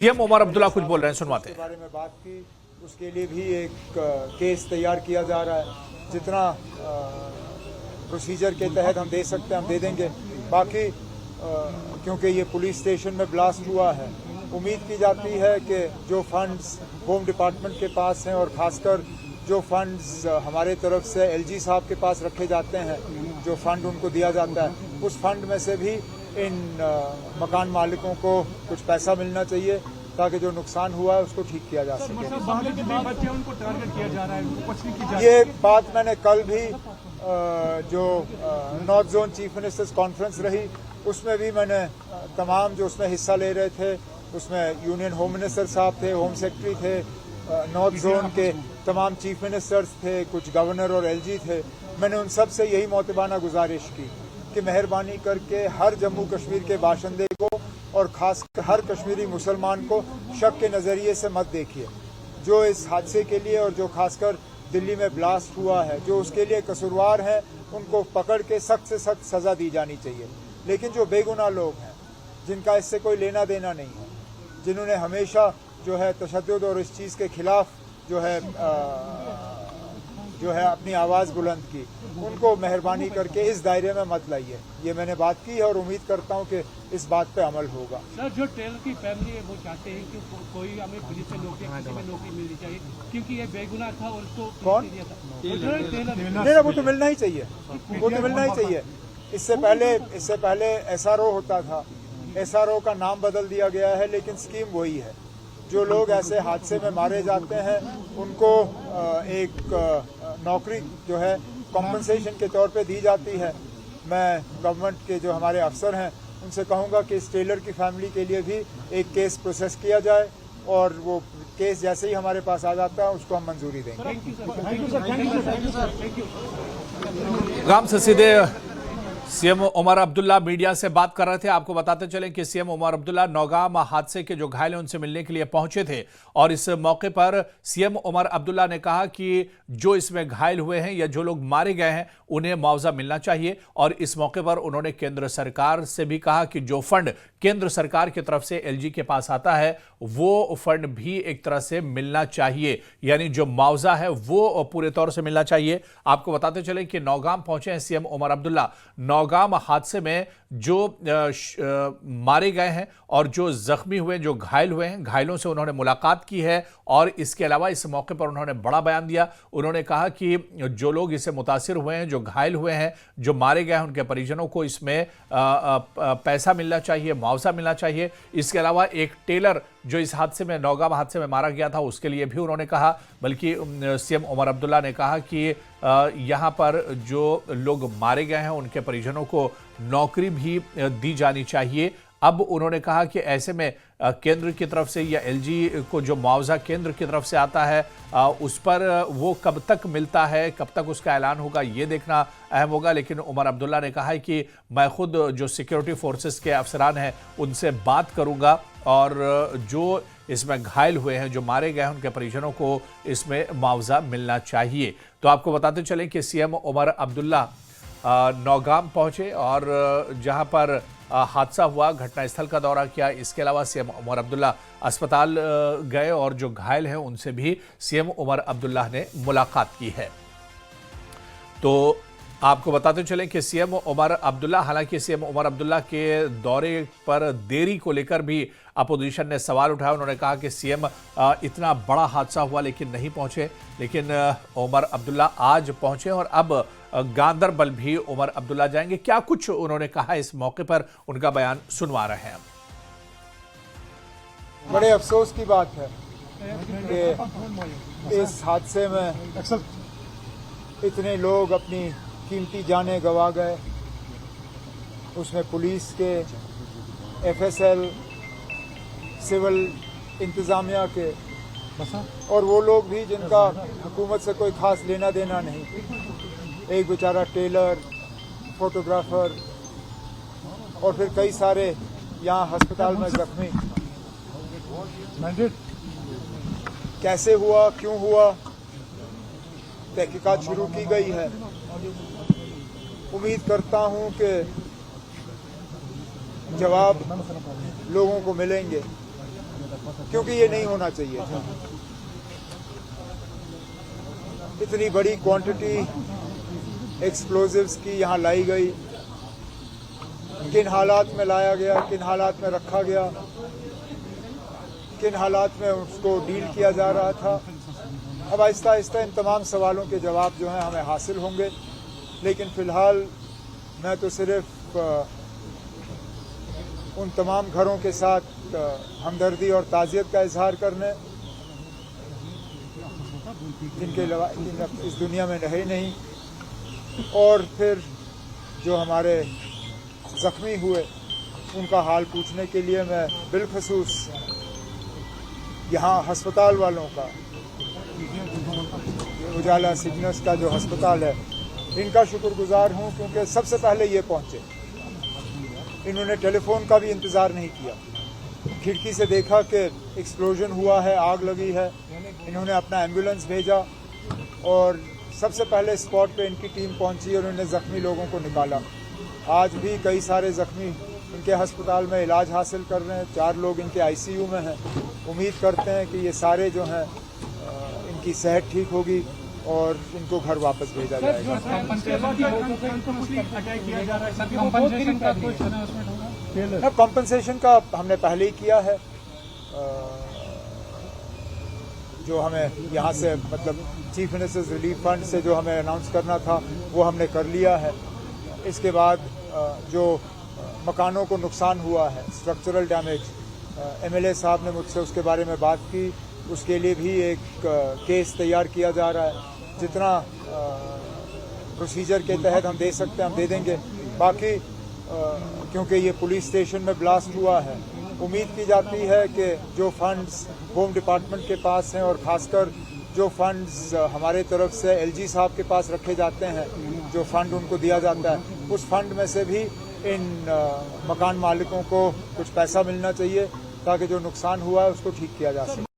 CM Omar Abdullah कुछ बोल रहे हैं, सुनवाते हैं। बारे में बात की, उसके लिए भी एक केस तैयार किया जा रहा है। जितना प्रोसीजर के तहत हम दे सकते हैं हम दे देंगे। बाकी क्योंकि ये पुलिस स्टेशन में ब्लास्ट हुआ है, उम्मीद की जाती है कि जो फंड्स होम डिपार्टमेंट के पास हैं और खासकर जो फंड्स हमारे तरफ से एलजी साहब के पास रखे जाते हैं, जो फंड उनको दिया जाता है, उस फंड में से भी इन मकान मालिकों को कुछ पैसा मिलना चाहिए ताकि जो नुकसान हुआ है उसको ठीक किया जा सके। उनको टारगेट किया जा रहा है, उनको कुछ नहीं किया जा रहा है। ये बात मैंने कल भी जो north zone chief ministers conference रही उसमें भी मैंने तमाम जो उसमें हिस्सा ले रहे थे, उसमें यूनियन होम मिनिस्टर साहब थे, होम सेक्रेटरी थे, नॉर्थ जोन के तमाम चीफ मिनिस्टर्स थे, कुछ गवर्नर और एलजी थे। मैंने उन सब से यही मोतबाना गुजारिश की कि मेहरबानी करके हर जम्मू कश्मीर के बाशिंदे को और खास हर कश्मीरी मुसलमान को शक के नज़रिए से मत देखिए। जो इस हादसे के लिए और जो खासकर दिल्ली में ब्लास्ट हुआ है, जो उसके लिए कसूरवार हैं, उनको पकड़ के सख्त से सख्त सज़ा दी जानी चाहिए। लेकिन जो बेगुनाह लोग हैं, जिनका इससे कोई लेना देना नहीं है, जिन्होंने हमेशा जो है तशद्दुद और इस चीज़ के खिलाफ जो है अपनी आवाज़ बुलंद की, उनको मेहरबानी करके इस दायरे में मत लाइए। ये मैंने बात की है और उम्मीद करता हूँ कि इस बात पे अमल होगा। सर, जो टेलर की फैमिली है वो चाहते हैं कि कोई हमें पुलिस से नौकरी, किसी में नौकरी मिलनी चाहिए क्योंकि ये बेगुनाह था और उसको कौन नहीं, वो तो मिलना ही चाहिए, वो तो मिलना ही चाहिए। इससे पहले एसआरओ होता था, एसआरओ का नाम बदल दिया गया है लेकिन स्कीम वही है। जो लोग ऐसे हादसे में मारे जाते हैं उनको एक नौकरी जो है कॉम्पनसेशन के तौर पे दी जाती है। मैं गवर्नमेंट के जो हमारे अफसर हैं उनसे कहूँगा कि इस टेलर की फैमिली के लिए भी एक केस प्रोसेस किया जाए और वो केस जैसे ही हमारे पास आ जाता है उसको हम मंजूरी देंगे। गाम से सीधे सीएम उमर अब्दुल्ला मीडिया से बात कर रहे थे। आपको बताते चलें कि सीएम उमर अब्दुल्ला नौगाम हादसे के जो घायल हैं उनसे मिलने के लिए पहुंचे थे और इस मौके पर सीएम उमर अब्दुल्ला ने कहा कि जो इसमें घायल हुए हैं या जो लोग मारे गए हैं उन्हें मुआवजा मिलना चाहिए। और इस मौके पर उन्होंने केंद्र सरकार से भी कहा कि जो फंड केंद्र सरकार की तरफ से एलजी के पास आता है वो फंड भी एक तरह से मिलना चाहिए, यानी जो मुआवजा है वो पूरे तौर से मिलना चाहिए। आपको बताते चलें कि नौगाम पहुंचे हैं सीएम उमर अब्दुल्ला। नौगाम हादसे में जो मारे गए हैं और जो जख्मी हुए, जो घायल हुए हैं, घायलों से उन्होंने मुलाकात की है और इसके अलावा इस मौके पर उन्होंने बड़ा बयान दिया। उन्होंने कहा कि जो लोग इससे मुतासिर हुए हैं, जो घायल हुए हैं, जो मारे गए हैं, उनके परिजनों को इसमें पैसा मिलना चाहिए, मुआवजा मिलना चाहिए। इसके अलावा एक टेलर जो इस हादसे में, नौगाम हादसे में मारा गया था, उसके लिए भी उन्होंने कहा। बल्कि सीएम उमर अब्दुल्ला ने कहा कि यहाँ पर जो लोग मारे गए हैं उनके परिजनों को नौकरी भी दी जानी चाहिए। अब उन्होंने कहा कि ऐसे में केंद्र की तरफ से या एलजी को जो मुआवजा केंद्र की तरफ से आता है उस पर वो कब तक मिलता है, कब तक उसका ऐलान होगा, ये देखना अहम होगा। लेकिन उमर अब्दुल्ला ने कहा है कि मैं खुद जो सिक्योरिटी फोर्सेस के अफसरान हैं उनसे बात करूंगा और जो इसमें घायल हुए हैं, जो मारे गए हैं, उनके परिजनों को इसमें मुआवजा मिलना चाहिए। तो आपको बताते चलें कि सीएम उमर अब्दुल्ला नौगाम पहुंचे और जहां पर हादसा हुआ, घटनास्थल का दौरा किया। इसके अलावा सीएम उमर अब्दुल्ला अस्पताल गए और जो घायल हैं उनसे भी सीएम उमर अब्दुल्ला ने मुलाकात की है। तो आपको बताते चलें कि सीएम उमर अब्दुल्ला, हालांकि सीएम उमर अब्दुल्ला के दौरे पर देरी को लेकर भी अपोजिशन ने सवाल उठाया। उन्होंने कहा कि सीएम इतना बड़ा हादसा हुआ लेकिन नहीं पहुंचे, लेकिन उमर अब्दुल्ला आज पहुंचे और अब गांदरबल भी उमर अब्दुल्ला जाएंगे। क्या कुछ उन्होंने कहा इस मौके पर, उनका बयान सुनवा रहे हैं। बड़े अफसोस की बात है कि इस हादसे में इतने लोग अपनी कीमती जानें गंवा गए। उसमें पुलिस के, एफएसएल, सिविल इंतजामिया के और वो लोग भी जिनका हुकूमत से कोई खास लेना देना नहीं। एक बेचारा टेलर, फोटोग्राफर और फिर कई सारे यहाँ अस्पताल में जख्मी। कैसे हुआ, क्यों हुआ, तहकीकात शुरू की गई है। उम्मीद करता हूं कि जवाब लोगों को मिलेंगे। क्योंकि ये नहीं होना चाहिए था। इतनी बड़ी क्वांटिटी एक्सप्लोजिव्स की यहाँ लाई गई, किन हालात में लाया गया, किन हालात में रखा गया, किन हालात में उसको डील किया जा रहा था। अब आहिस्ता आहिस्ता इन तमाम सवालों के जवाब जो हैं हमें हासिल होंगे, लेकिन फ़िलहाल मैं तो सिर्फ उन तमाम घरों के साथ हमदर्दी और ताज़ियत का इजहार करने, जिनके इस दुनिया में रहे नहीं, और फिर जो हमारे ज़ख्मी हुए उनका हाल पूछने के लिए मैं बिलखसूस यहाँ अस्पताल वालों का, उजाला सिग्नस का जो अस्पताल है, इनका शुक्रगुजार हूँ, क्योंकि सबसे पहले ये पहुँचे। इन्होंने टेलीफोन का भी इंतज़ार नहीं किया, खिड़की से देखा कि एक्सप्लोजन हुआ है, आग लगी है, इन्होंने अपना एम्बुलेंस भेजा और सबसे पहले स्पॉट पे इनकी टीम पहुंची और उन्होंने ज़ख्मी लोगों को निकाला। आज भी कई सारे ज़ख्मी इनके अस्पताल में इलाज हासिल कर रहे हैं, 4 लोग इनके आईसीयू में हैं। उम्मीद करते हैं कि ये सारे जो हैं इनकी सेहत ठीक होगी और इनको घर वापस भेजा जाएगा। कॉम्पनसेशन का हमने पहले ही किया है, जो हमें यहाँ से मतलब चीफ मिनिस्टर्स रिलीफ फंड से जो हमें अनाउंस करना था वो हमने कर लिया है। इसके बाद जो मकानों को नुकसान हुआ है, स्ट्रक्चरल डैमेज, एमएलए साहब ने मुझसे उसके बारे में बात की, उसके लिए भी एक केस तैयार किया जा रहा है। जितना प्रोसीजर के तहत हम दे सकते हैं हम दे देंगे। बाकी क्योंकि ये पुलिस स्टेशन में ब्लास्ट हुआ है, उम्मीद की जाती है कि जो फंड्स होम डिपार्टमेंट के पास हैं और ख़ासकर जो फंड्स हमारे तरफ से एलजी साहब के पास रखे जाते हैं, जो फंड उनको दिया जाता है, उस फंड में से भी इन मकान मालिकों को कुछ पैसा मिलना चाहिए ताकि जो नुकसान हुआ है उसको ठीक किया जा सके।